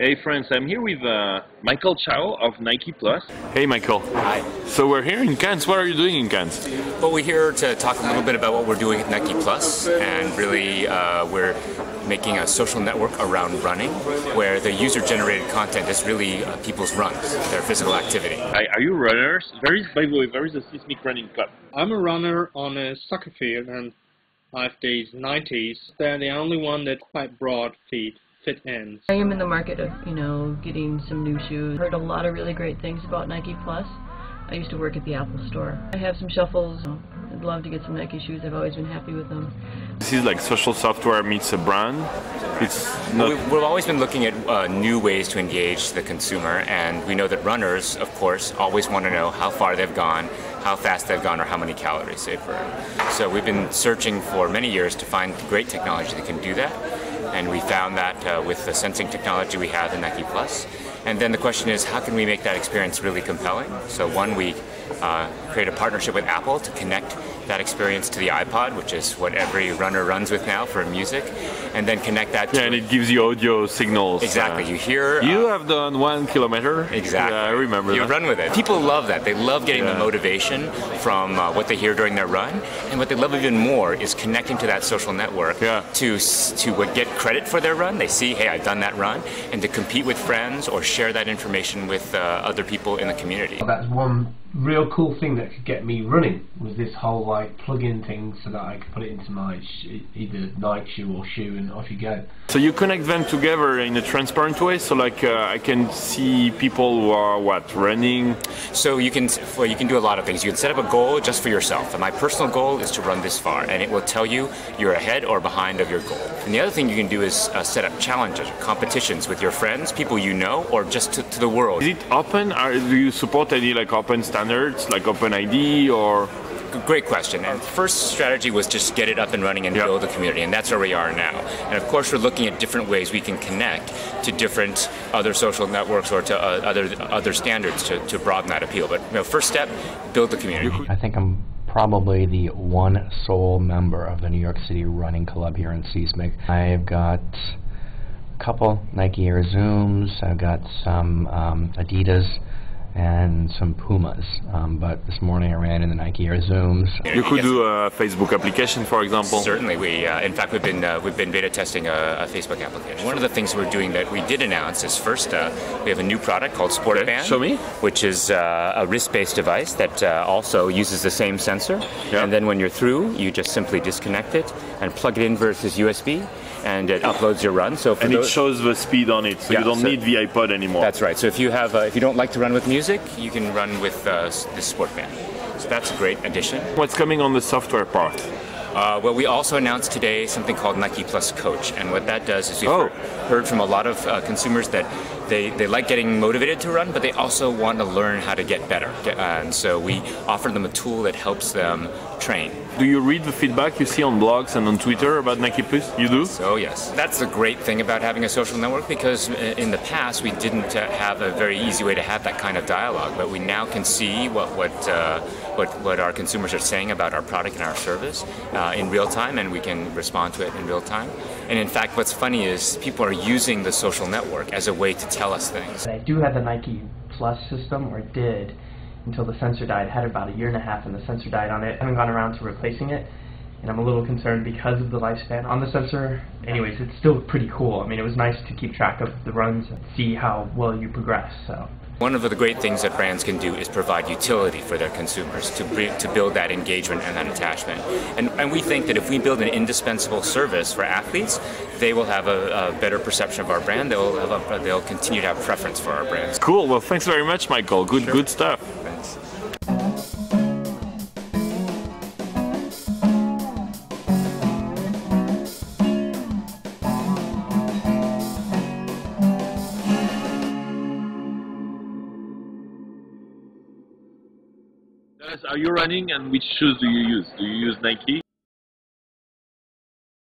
Hey friends, I'm here with Michael Chow of Nike Plus. Hey Michael. Hi. So we're here in Cannes. What are you doing in Cannes? Well, we're here to talk a little bit about what we're doing at Nike Plus, and really we're making a social network around running, where the user-generated content is really people's runs, their physical activity. Are you runners? By the way, where is the Seismic Running Club? I'm a runner on a soccer field, and I have these 90s. They're the only one that's quite broad feet. Fit ends. I am in the market of, getting some new shoes. Heard a lot of really great things about Nike Plus. I used to work at the Apple store. I have some shuffles. I'd love to get some Nike shoes. I've always been happy with them. This is like social software meets a brand. It's not... We've always been looking at new ways to engage the consumer, and we know that runners, of course, always want to know how far they've gone, how fast they've gone, or how many calories they've burned. So we've been searching for many years to find great technology that can do that. And we found that with the sensing technology we have in Nike Plus. And then the question is, how can we make that experience really compelling? So one, we create a partnership with Apple to connect that experience to the iPod, which is what every runner runs with now for music, and then connect that to... Yeah, and it gives you audio signals. Exactly, you hear... You have done 1 kilometer. Exactly. Yeah, I remember you that. run with it. People love that. They love getting the motivation from what they hear during their run, and what they love even more is connecting to that social network to get credit for their run. They see, hey, I've done that run, and to compete with friends or share that information with other people in the community. That's one real cool thing that could get me running, was this whole plug-in thing so that I could put it into my either Nike shoe or shoe, and off you go. So you connect them together in a transparent way, so I can see people who are running. So you can do a lot of things. You can set up a goal just for yourself, and my personal goal is to run this far, and it will tell you you're ahead or behind of your goal. And the other thing you can do is set up challenges, competitions with your friends, people you know, or just to the world. Is it open? Do you support any open standards, like OpenID or? Great question. And the first strategy was just get it up and running and build a community, and that's where we are now. And of course, we're looking at different ways we can connect to different other social networks or to other standards to broaden that appeal. But first step, build the community. I think I'm probably the one sole member of the New York City Running Club here in Seismic. I've got a couple Nike Air Zooms. I've got some Adidas and some Pumas, but this morning I ran in the Nike Air Zooms. You could do a Facebook application, for example. Certainly, in fact we've been beta testing a Facebook application. One of the things we're doing that we did announce is first we have a new product called SportBand. Show me. Which is a wrist-based device that also uses the same sensor, and then when you're through, you just simply disconnect it and plug it in versus USB. And it uploads your run. So it shows the speed on it, so you don't need the iPod anymore. That's right. So if you don't like to run with music, you can run with this SportBand. So that's a great addition. What's coming on the software part? Well, we also announced today something called Nike Plus Coach, and what that does is we've heard from a lot of consumers that they like getting motivated to run, but they also want to learn how to get better. And so we offer them a tool that helps them train. Do you read the feedback you see on blogs and on Twitter about Nike Plus? You do? So yes. That's the great thing about having a social network, because in the past we didn't have a very easy way to have that kind of dialogue, but we now can see what our consumers are saying about our product and our service in real time, and we can respond to it in real time. And in fact, what's funny is people are using the social network as a way to tell us things. I do have the Nike Plus system, or did, until the sensor died. I had it about 1.5 years and the sensor died on it. I haven't gone around to replacing it, and I'm a little concerned because of the lifespan on the sensor. Anyways, it's still pretty cool. I mean, it was nice to keep track of the runs and see how well you progress. So. One of the great things that brands can do is provide utility for their consumers to build that engagement and that attachment. And we think that if we build an indispensable service for athletes, they will have a better perception of our brand. They'll continue to have preference for our brands. Cool. Well, thanks very much, Michael. Good stuff. Thanks. Are you running, and which shoes do you use? Do you use Nike?